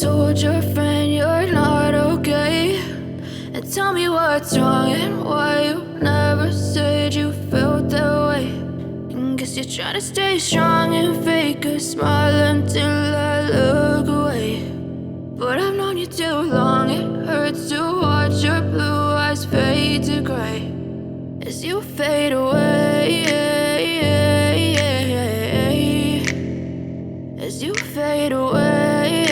told your friend you're not okay, and tell me what's wrong and why you never said you felt that way. And guess you're trying to stay strong and fake a smile until I look away. But I've known you too long, it hurts to watch your blue eyes fade to gray as you fade away, as you fade away.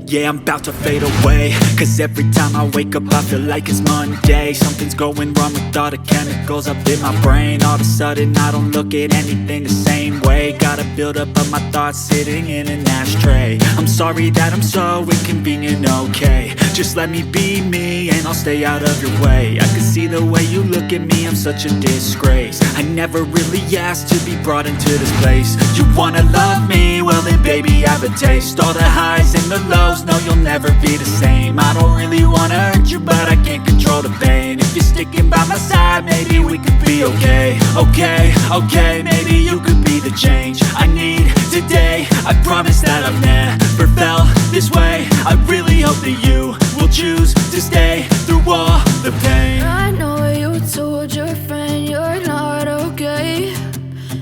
Yeah, I'm about to fade away, cause every time I wake up I feel like it's Monday. Something's going wrong with all the chemicals up in my brain. All of a sudden I don't look at anything the same way. Gotta build up of my thoughts sitting in an ashtray. I'm sorry that I'm so inconvenient, okay. Just let me be me and I'll stay out of your way. I can see the way you look at me, I'm such a disgrace. I never really asked to be brought into this place. You wanna love me? Well then baby I have a taste. All the highs and the lows, no you'll never be the same. I don't really wanna hurt you but I can't control the pain. If you're sticking by my side maybe we could be okay. Okay, maybe you could be the change I need today. I promise that I've never felt this way. I really hope that you will choose to stay through all the pain. I know you told your friend you're not okay,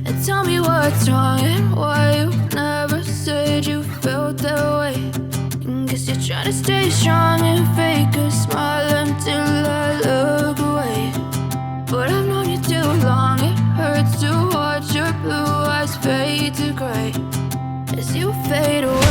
and tell me what's wrong and why you never said you felt that way. And guess you're trying to stay strong and fake a smile until I look away. But I've known you too long, it hurts to watch your blue eyes fade to gray as you fade away.